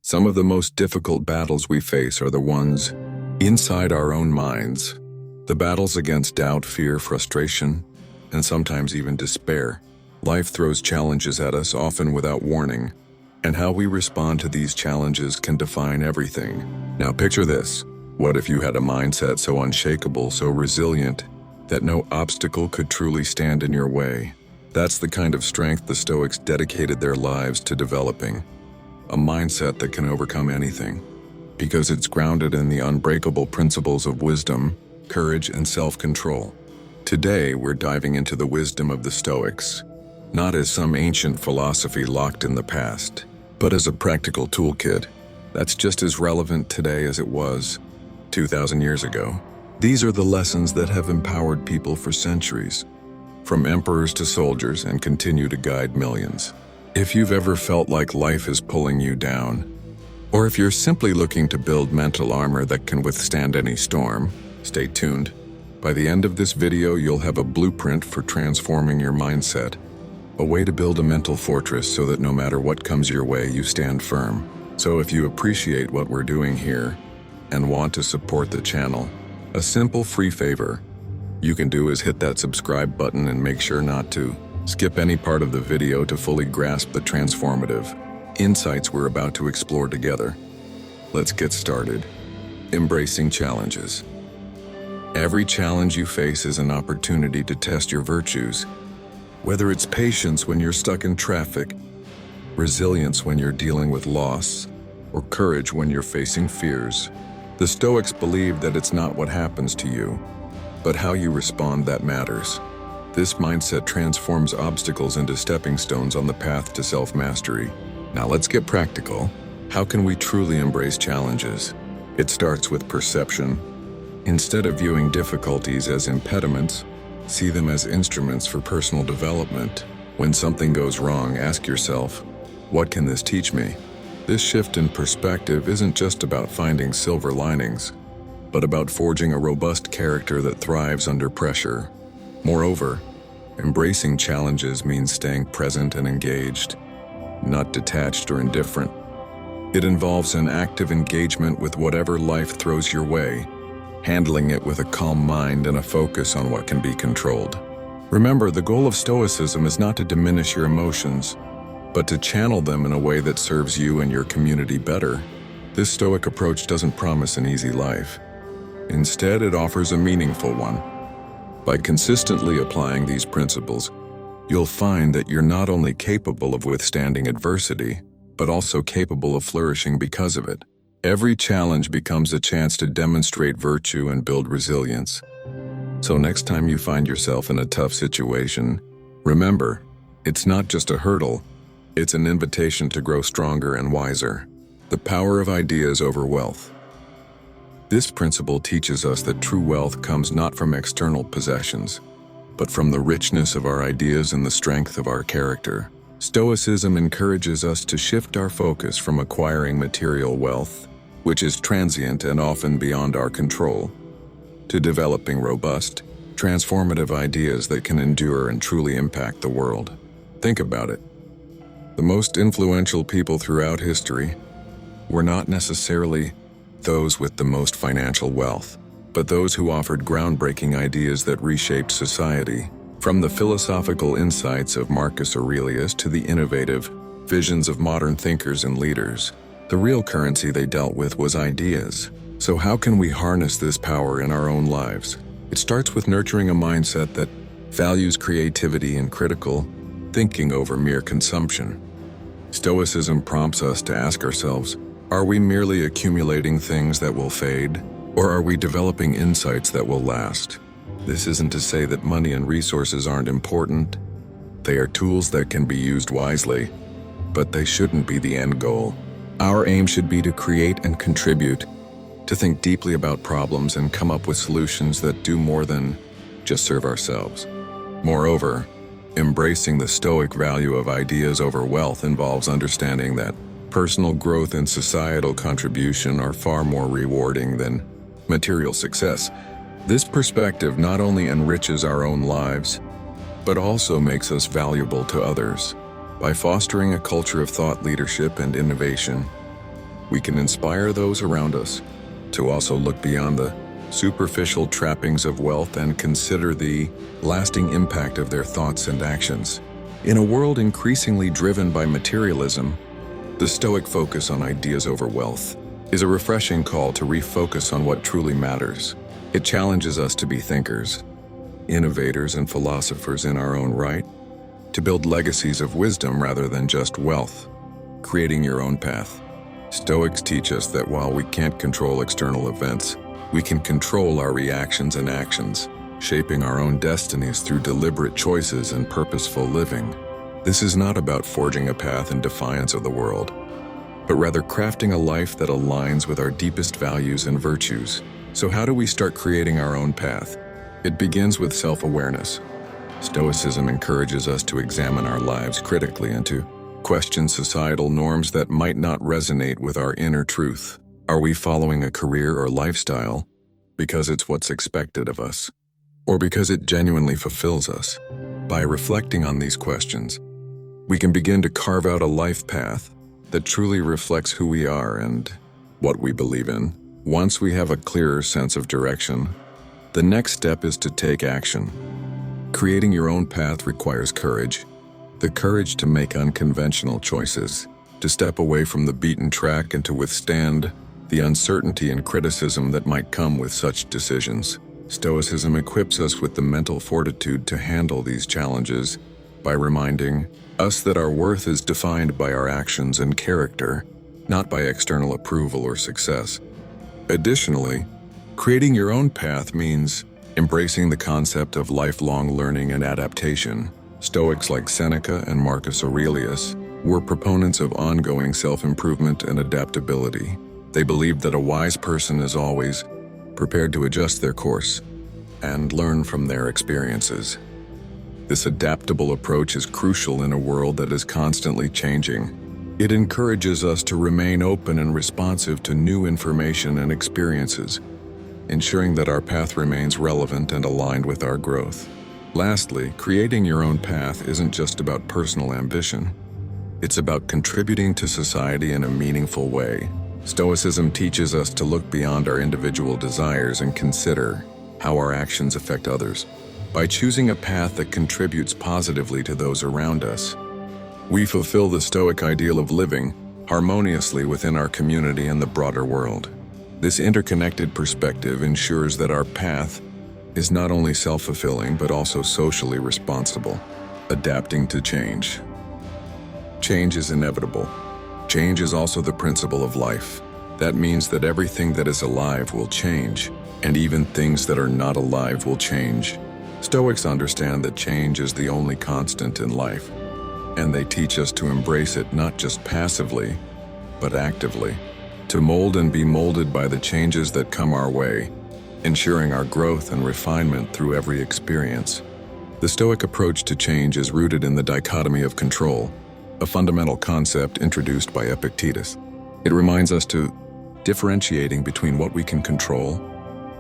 Some of the most difficult battles we face are the ones inside our own minds. The battles against doubt, fear, frustration, and sometimes even despair. Life throws challenges at us, often without warning, and how we respond to these challenges can define everything. Now picture this. What if you had a mindset so unshakable, so resilient, that no obstacle could truly stand in your way? That's the kind of strength the Stoics dedicated their lives to developing. A mindset that can overcome anything, because it's grounded in the unbreakable principles of wisdom, courage, and self-control. Today, we're diving into the wisdom of the Stoics, not as some ancient philosophy locked in the past, but as a practical toolkit that's just as relevant today as it was 2,000 years ago. These are the lessons that have empowered people for centuries, from emperors to soldiers, and continue to guide millions. If you've ever felt like life is pulling you down, or if you're simply looking to build mental armor that can withstand any storm, stay tuned. By the end of this video, you'll have a blueprint for transforming your mindset, a way to build a mental fortress so that no matter what comes your way, you stand firm. So if you appreciate what we're doing here and want to support the channel, a simple free favor you can do is hit that subscribe button and make sure not to skip any part of the video to fully grasp the transformative insights we're about to explore together. Let's get started. Embracing challenges. Every challenge you face is an opportunity to test your virtues. Whether it's patience when you're stuck in traffic, resilience when you're dealing with loss, or courage when you're facing fears. The Stoics believe that it's not what happens to you, but how you respond that matters. This mindset transforms obstacles into stepping stones on the path to self-mastery. Now let's get practical. How can we truly embrace challenges? It starts with perception. Instead of viewing difficulties as impediments, see them as instruments for personal development. When something goes wrong, ask yourself, what can this teach me? This shift in perspective isn't just about finding silver linings, but about forging a robust character that thrives under pressure. Moreover, embracing challenges means staying present and engaged, not detached or indifferent. It involves an active engagement with whatever life throws your way, handling it with a calm mind and a focus on what can be controlled. Remember, the goal of Stoicism is not to diminish your emotions, but to channel them in a way that serves you and your community better. This Stoic approach doesn't promise an easy life. Instead, it offers a meaningful one. By consistently applying these principles, you'll find that you're not only capable of withstanding adversity, but also capable of flourishing because of it. Every challenge becomes a chance to demonstrate virtue and build resilience. So next time you find yourself in a tough situation, remember, it's not just a hurdle, it's an invitation to grow stronger and wiser. The power of ideas over wealth. This principle teaches us that true wealth comes not from external possessions, but from the richness of our ideas and the strength of our character. Stoicism encourages us to shift our focus from acquiring material wealth, which is transient and often beyond our control, to developing robust, transformative ideas that can endure and truly impact the world. Think about it. The most influential people throughout history were not necessarily those with the most financial wealth, but those who offered groundbreaking ideas that reshaped society. From the philosophical insights of Marcus Aurelius to the innovative visions of modern thinkers and leaders, the real currency they dealt with was ideas. So how can we harness this power in our own lives? It starts with nurturing a mindset that values creativity and critical thinking over mere consumption. Stoicism prompts us to ask ourselves, are we merely accumulating things that will fade, or are we developing insights that will last? This isn't to say that money and resources aren't important. They are tools that can be used wisely, but they shouldn't be the end goal. Our aim should be to create and contribute, to think deeply about problems and come up with solutions that do more than just serve ourselves. Moreover, embracing the Stoic value of ideas over wealth involves understanding that personal growth and societal contribution are far more rewarding than material success. This perspective not only enriches our own lives, but also makes us valuable to others. By fostering a culture of thought leadership and innovation, we can inspire those around us to also look beyond the superficial trappings of wealth and consider the lasting impact of their thoughts and actions. In a world increasingly driven by materialism, the Stoic focus on ideas over wealth is a refreshing call to refocus on what truly matters. It challenges us to be thinkers, innovators, and philosophers in our own right, to build legacies of wisdom rather than just wealth, creating your own path. Stoics teach us that while we can't control external events, we can control our reactions and actions, shaping our own destinies through deliberate choices and purposeful living. This is not about forging a path in defiance of the world, but rather crafting a life that aligns with our deepest values and virtues. So how do we start creating our own path? It begins with self-awareness. Stoicism encourages us to examine our lives critically and to question societal norms that might not resonate with our inner truth. Are we following a career or lifestyle because it's what's expected of us, or because it genuinely fulfills us? By reflecting on these questions, we can begin to carve out a life path that truly reflects who we are and what we believe in. Once we have a clearer sense of direction, the next step is to take action. Creating your own path requires courage, the courage to make unconventional choices, to step away from the beaten track and to withstand the uncertainty and criticism that might come with such decisions. Stoicism equips us with the mental fortitude to handle these challenges by reminding us that our worth is defined by our actions and character, not by external approval or success. Additionally, creating your own path means embracing the concept of lifelong learning and adaptation. Stoics like Seneca and Marcus Aurelius were proponents of ongoing self-improvement and adaptability. They believed that a wise person is always prepared to adjust their course and learn from their experiences. This adaptable approach is crucial in a world that is constantly changing. It encourages us to remain open and responsive to new information and experiences, ensuring that our path remains relevant and aligned with our growth. Lastly, creating your own path isn't just about personal ambition. It's about contributing to society in a meaningful way. Stoicism teaches us to look beyond our individual desires and consider how our actions affect others. By choosing a path that contributes positively to those around us, we fulfill the Stoic ideal of living harmoniously within our community and the broader world. This interconnected perspective ensures that our path is not only self-fulfilling but also socially responsible. Adapting to change. Change is inevitable. Change is also the principle of life. That means that everything that is alive will change, and even things that are not alive will change. Stoics understand that change is the only constant in life, and they teach us to embrace it not just passively, but actively, to mold and be molded by the changes that come our way, ensuring our growth and refinement through every experience. The Stoic approach to change is rooted in the dichotomy of control, a fundamental concept introduced by Epictetus. It reminds us to differentiating between what we can control,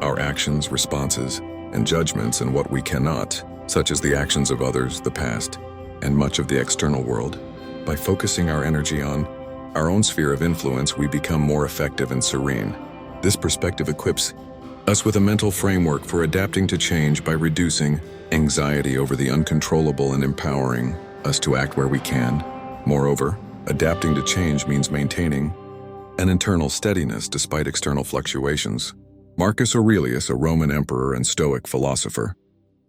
our actions, responses, and judgments, and what we cannot, such as the actions of others, the past, and much of the external world. By focusing our energy on our own sphere of influence, we become more effective and serene. This perspective equips us with a mental framework for adapting to change by reducing anxiety over the uncontrollable and empowering us to act where we can. Moreover, adapting to change means maintaining an internal steadiness despite external fluctuations. Marcus Aurelius, a Roman emperor and Stoic philosopher,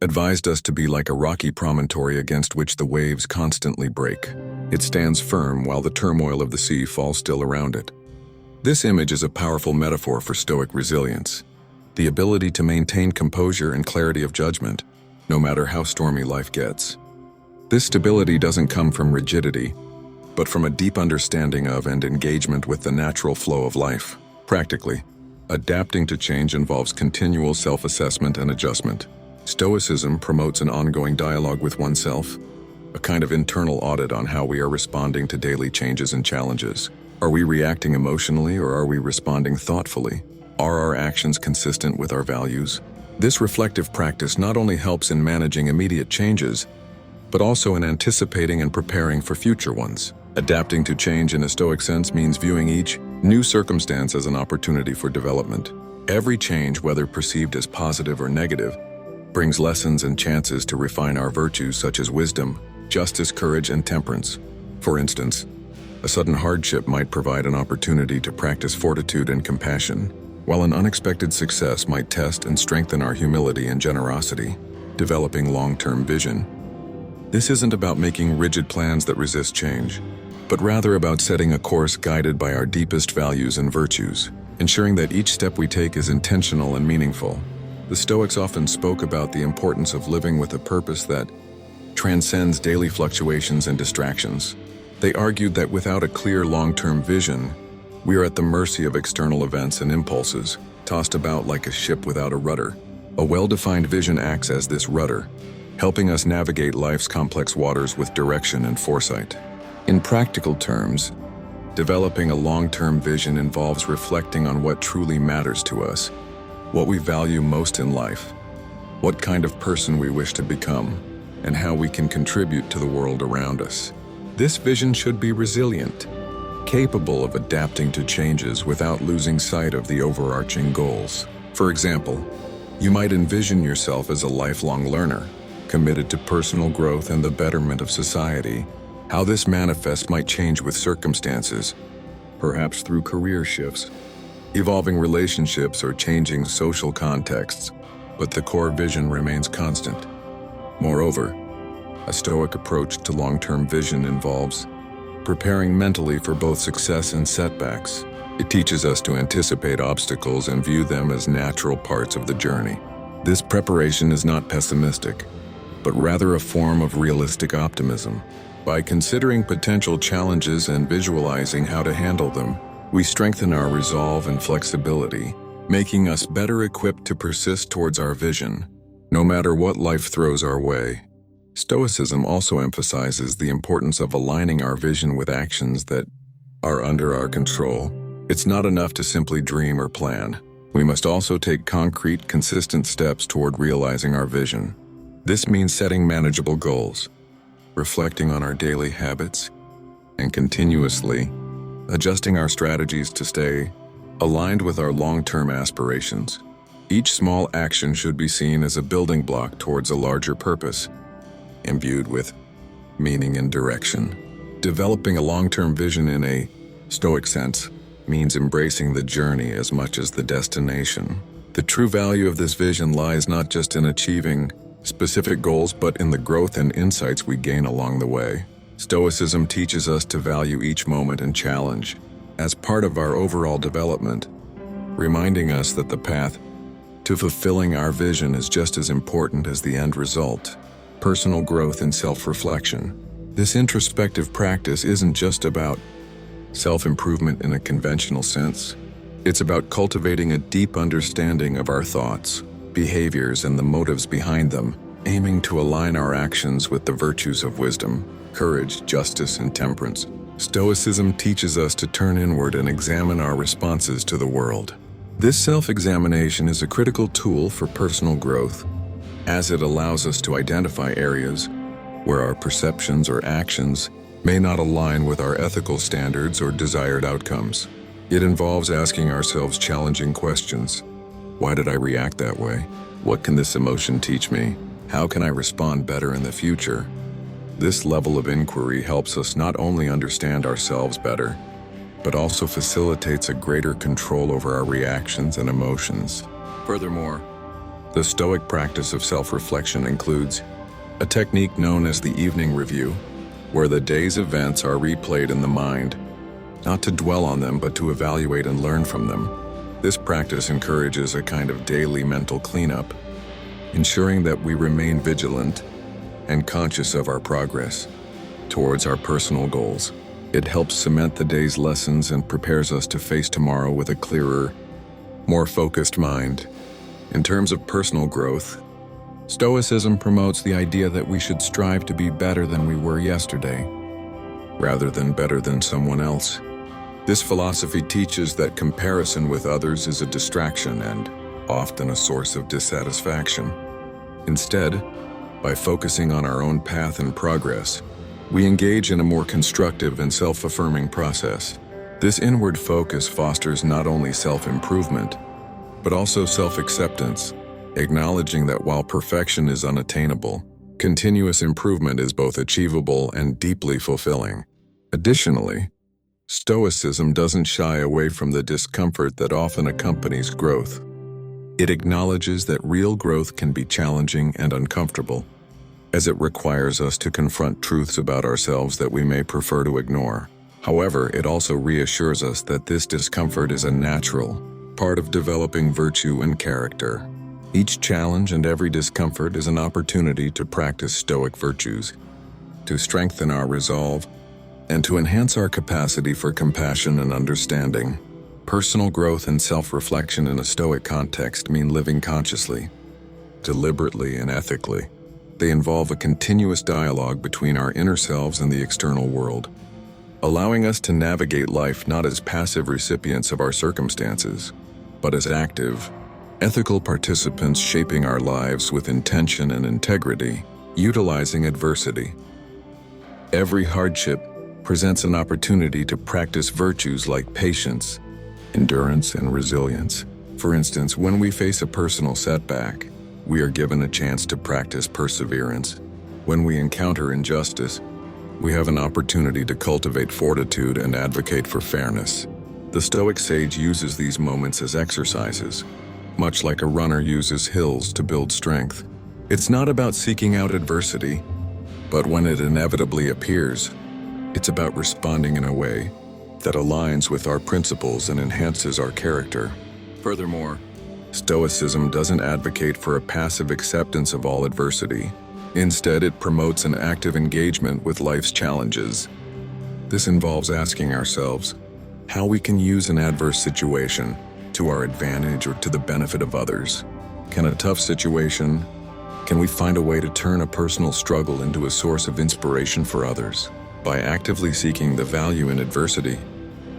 advised us to be like a rocky promontory against which the waves constantly break. It stands firm while the turmoil of the sea falls still around it. This image is a powerful metaphor for Stoic resilience, the ability to maintain composure and clarity of judgment, no matter how stormy life gets. This stability doesn't come from rigidity, but from a deep understanding of and engagement with the natural flow of life. Practically, adapting to change involves continual self-assessment and adjustment. Stoicism promotes an ongoing dialogue with oneself, a kind of internal audit on how we are responding to daily changes and challenges. Are we reacting emotionally or are we responding thoughtfully? Are our actions consistent with our values? This reflective practice not only helps in managing immediate changes, but also in anticipating and preparing for future ones. Adapting to change in a Stoic sense means viewing each new circumstance as an opportunity for development. Every change, whether perceived as positive or negative, brings lessons and chances to refine our virtues such as wisdom, justice, courage, and temperance. For instance, a sudden hardship might provide an opportunity to practice fortitude and compassion, while an unexpected success might test and strengthen our humility and generosity, developing long-term vision. This isn't about making rigid plans that resist change, but rather about setting a course guided by our deepest values and virtues, ensuring that each step we take is intentional and meaningful. The Stoics often spoke about the importance of living with a purpose that transcends daily fluctuations and distractions. They argued that without a clear long-term vision, we are at the mercy of external events and impulses, tossed about like a ship without a rudder. A well-defined vision acts as this rudder, helping us navigate life's complex waters with direction and foresight. In practical terms, developing a long-term vision involves reflecting on what truly matters to us, what we value most in life, what kind of person we wish to become, and how we can contribute to the world around us. This vision should be resilient, capable of adapting to changes without losing sight of the overarching goals. For example, you might envision yourself as a lifelong learner, committed to personal growth and the betterment of society. How this manifests might change with circumstances, perhaps through career shifts, evolving relationships, or changing social contexts, but the core vision remains constant. Moreover, a Stoic approach to long-term vision involves preparing mentally for both success and setbacks. It teaches us to anticipate obstacles and view them as natural parts of the journey. This preparation is not pessimistic, but rather a form of realistic optimism. By considering potential challenges and visualizing how to handle them, we strengthen our resolve and flexibility, making us better equipped to persist towards our vision, no matter what life throws our way. Stoicism also emphasizes the importance of aligning our vision with actions that are under our control. It's not enough to simply dream or plan. We must also take concrete, consistent steps toward realizing our vision. This means setting manageable goals, reflecting on our daily habits, and continuously adjusting our strategies to stay aligned with our long-term aspirations. Each small action should be seen as a building block towards a larger purpose, imbued with meaning and direction. Developing a long-term vision in a Stoic sense means embracing the journey as much as the destination. The true value of this vision lies not just in achieving specific goals, but in the growth and insights we gain along the way. Stoicism teaches us to value each moment and challenge as part of our overall development, reminding us that the path to fulfilling our vision is just as important as the end result. Personal growth and self-reflection. This introspective practice isn't just about self-improvement in a conventional sense. It's about cultivating a deep understanding of our thoughts, behaviors, and the motives behind them, aiming to align our actions with the virtues of wisdom, courage, justice, and temperance. Stoicism teaches us to turn inward and examine our responses to the world. This self-examination is a critical tool for personal growth, as it allows us to identify areas where our perceptions or actions may not align with our ethical standards or desired outcomes. It involves asking ourselves challenging questions. Why did I react that way? What can this emotion teach me? How can I respond better in the future? This level of inquiry helps us not only understand ourselves better, but also facilitates a greater control over our reactions and emotions. Furthermore, the Stoic practice of self-reflection includes a technique known as the evening review, where the day's events are replayed in the mind, not to dwell on them, but to evaluate and learn from them. This practice encourages a kind of daily mental cleanup, ensuring that we remain vigilant and conscious of our progress towards our personal goals. It helps cement the day's lessons and prepares us to face tomorrow with a clearer, more focused mind. In terms of personal growth, Stoicism promotes the idea that we should strive to be better than we were yesterday, rather than better than someone else. This philosophy teaches that comparison with others is a distraction and often a source of dissatisfaction. Instead, by focusing on our own path and progress, we engage in a more constructive and self-affirming process. This inward focus fosters not only self-improvement, but also self-acceptance, acknowledging that while perfection is unattainable, continuous improvement is both achievable and deeply fulfilling. Additionally, Stoicism doesn't shy away from the discomfort that often accompanies growth. It acknowledges that real growth can be challenging and uncomfortable, as it requires us to confront truths about ourselves that we may prefer to ignore. However, it also reassures us that this discomfort is a natural part of developing virtue and character. Each challenge and every discomfort is an opportunity to practice Stoic virtues, to strengthen our resolve, and to enhance our capacity for compassion and understanding. Personal growth and self-reflection in a Stoic context mean living consciously, deliberately, and ethically. They involve a continuous dialogue between our inner selves and the external world, allowing us to navigate life not as passive recipients of our circumstances, but as active, ethical participants shaping our lives with intention and integrity, utilizing adversity. Every hardship presents an opportunity to practice virtues like patience, endurance, and resilience. For instance, when we face a personal setback, we are given a chance to practice perseverance. When we encounter injustice, we have an opportunity to cultivate fortitude and advocate for fairness. The Stoic sage uses these moments as exercises, much like a runner uses hills to build strength. It's not about seeking out adversity, but when it inevitably appears, it's about responding in a way that aligns with our principles and enhances our character. Furthermore, Stoicism doesn't advocate for a passive acceptance of all adversity. Instead, it promotes an active engagement with life's challenges. This involves asking ourselves how we can use an adverse situation to our advantage or to the benefit of others. Can we find a way to turn a personal struggle into a source of inspiration for others? By actively seeking the value in adversity,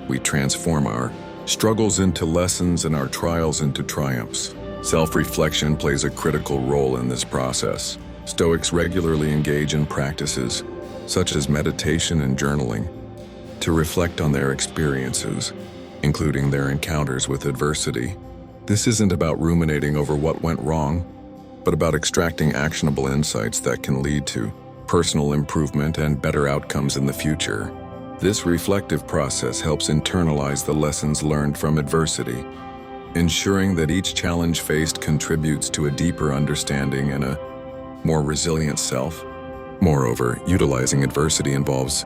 we transform our struggles into lessons and our trials into triumphs. Self-reflection plays a critical role in this process. Stoics regularly engage in practices, such as meditation and journaling, to reflect on their experiences, including their encounters with adversity. This isn't about ruminating over what went wrong, but about extracting actionable insights that can lead to personal improvement and better outcomes in the future. This reflective process helps internalize the lessons learned from adversity, ensuring that each challenge faced contributes to a deeper understanding and a more resilient self. Moreover, utilizing adversity involves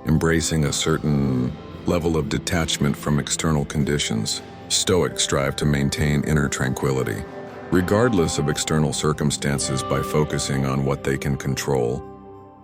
embracing a certain level of detachment from external conditions. Stoics strive to maintain inner tranquility, regardless of external circumstances, by focusing on what they can control: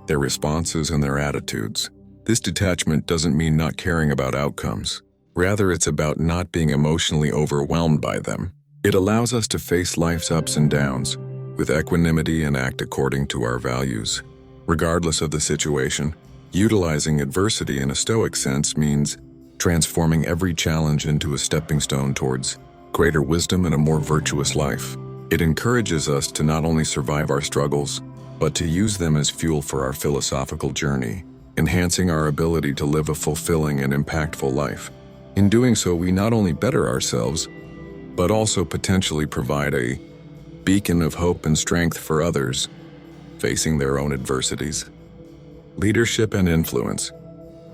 their responses and their attitudes. This detachment doesn't mean not caring about outcomes. Rather, it's about not being emotionally overwhelmed by them. It allows us to face life's ups and downs with equanimity and act according to our values. Regardless of the situation, utilizing adversity in a Stoic sense means transforming every challenge into a stepping stone towards greater wisdom and a more virtuous life. It encourages us to not only survive our struggles, but to use them as fuel for our philosophical journey, enhancing our ability to live a fulfilling and impactful life. In doing so, we not only better ourselves, but also potentially provide a beacon of hope and strength for others facing their own adversities. Leadership and influence.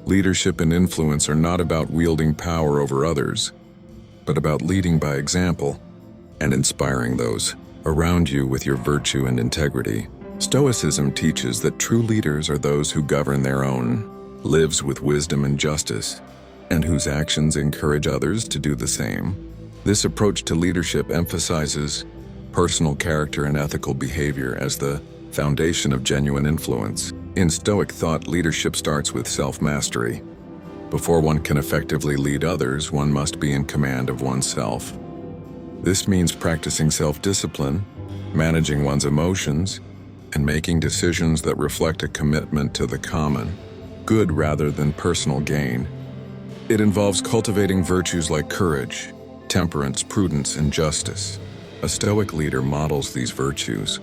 Leadership and influence are not about wielding power over others, but about leading by example and inspiring those around you with your virtue and integrity. Stoicism teaches that true leaders are those who govern their own lives with wisdom and justice, and whose actions encourage others to do the same. This approach to leadership emphasizes personal character and ethical behavior as the foundation of genuine influence. In Stoic thought, leadership starts with self-mastery. Before one can effectively lead others, one must be in command of oneself. This means practicing self-discipline, managing one's emotions, and making decisions that reflect a commitment to the common good rather than personal gain. It involves cultivating virtues like courage, temperance, prudence, and justice. A Stoic leader models these virtues,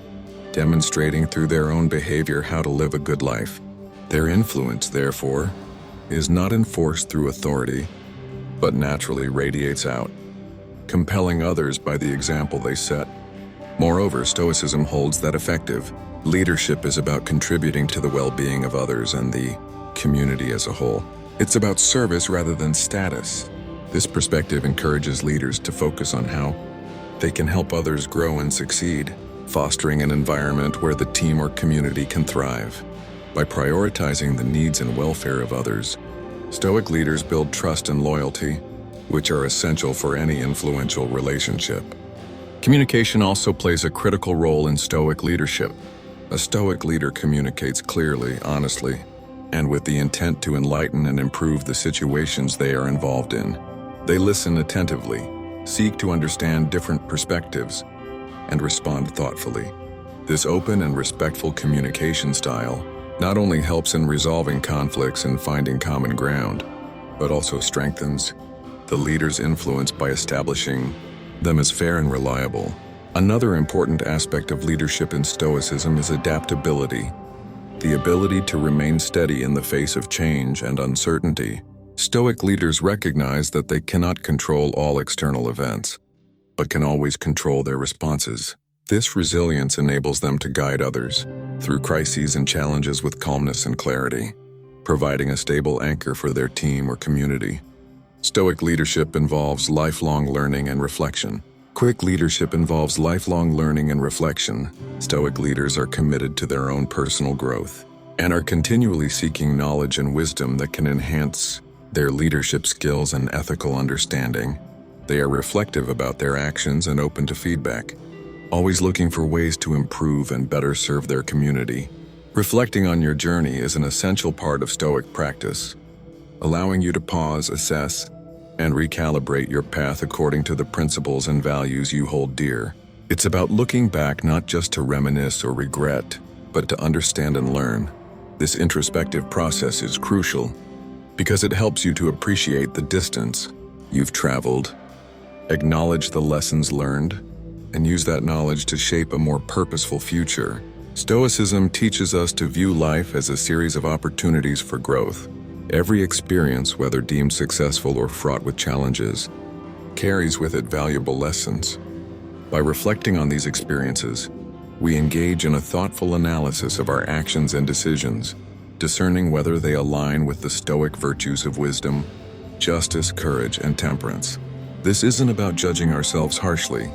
demonstrating through their own behavior how to live a good life. Their influence, therefore, is not enforced through authority, but naturally radiates out, compelling others by the example they set. Moreover, Stoicism holds that effective leadership is about contributing to the well-being of others and the community as a whole. It's about service rather than status. This perspective encourages leaders to focus on how they can help others grow and succeed, fostering an environment where the team or community can thrive. By prioritizing the needs and welfare of others, Stoic leaders build trust and loyalty, which are essential for any influential relationship. Communication also plays a critical role in Stoic leadership. A Stoic leader communicates clearly, honestly, and with the intent to enlighten and improve the situations they are involved in. They listen attentively, seek to understand different perspectives, and respond thoughtfully. This open and respectful communication style not only helps in resolving conflicts and finding common ground, but also strengthens the leader's influence by establishing them as fair and reliable. Another important aspect of leadership in Stoicism is adaptability, the ability to remain steady in the face of change and uncertainty. Stoic leaders recognize that they cannot control all external events, but can always control their responses. This resilience enables them to guide others through crises and challenges with calmness and clarity, providing a stable anchor for their team or community. Stoic leadership involves lifelong learning and reflection. Quick leadership involves lifelong learning and reflection. Stoic leaders are committed to their own personal growth and are continually seeking knowledge and wisdom that can enhance their leadership skills and ethical understanding. They are reflective about their actions and open to feedback, always looking for ways to improve and better serve their community. Reflecting on your journey is an essential part of Stoic practice, allowing you to pause, assess, and recalibrate your path according to the principles and values you hold dear. It's about looking back not just to reminisce or regret, but to understand and learn. This introspective process is crucial because it helps you to appreciate the distance you've traveled, acknowledge the lessons learned, and use that knowledge to shape a more purposeful future. Stoicism teaches us to view life as a series of opportunities for growth. Every experience, whether deemed successful or fraught with challenges, carries with it valuable lessons. By reflecting on these experiences, we engage in a thoughtful analysis of our actions and decisions, discerning whether they align with the Stoic virtues of wisdom, justice, courage, and temperance. This isn't about judging ourselves harshly,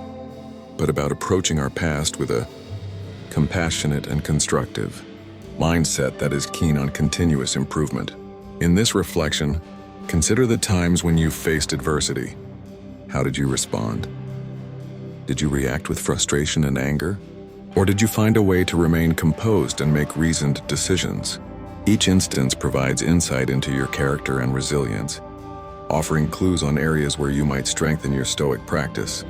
but about approaching our past with a compassionate and constructive mindset that is keen on continuous improvement. In this reflection, consider the times when you faced adversity. How did you respond? Did you react with frustration and anger? Or did you find a way to remain composed and make reasoned decisions? Each instance provides insight into your character and resilience, offering clues on areas where you might strengthen your Stoic practice.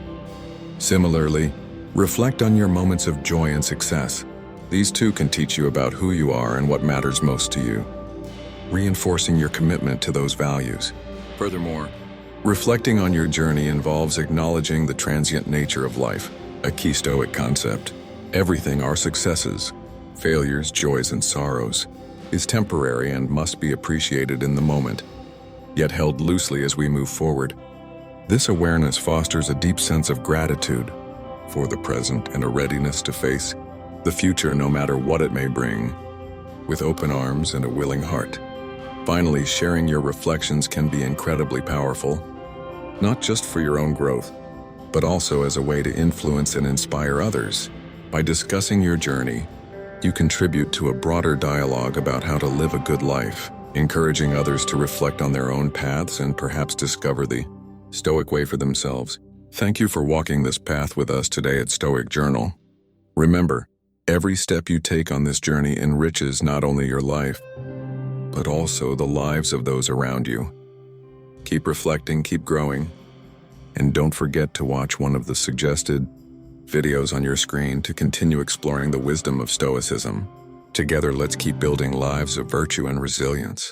Similarly, reflect on your moments of joy and success. These too can teach you about who you are and what matters most to you, reinforcing your commitment to those values. Furthermore, reflecting on your journey involves acknowledging the transient nature of life, a key Stoic concept. Everything, our successes, failures, joys, and sorrows, is temporary and must be appreciated in the moment, yet held loosely as we move forward. This awareness fosters a deep sense of gratitude for the present and a readiness to face the future no matter what it may bring, with open arms and a willing heart. Finally, sharing your reflections can be incredibly powerful, not just for your own growth, but also as a way to influence and inspire others. By discussing your journey, you contribute to a broader dialogue about how to live a good life, encouraging others to reflect on their own paths and perhaps discover the Stoic way for themselves. Thank you for walking this path with us today at Stoic Journal. Remember, every step you take on this journey enriches not only your life, but also the lives of those around you. Keep reflecting, keep growing, and don't forget to watch one of the suggested videos on your screen to continue exploring the wisdom of Stoicism. Together, let's keep building lives of virtue and resilience.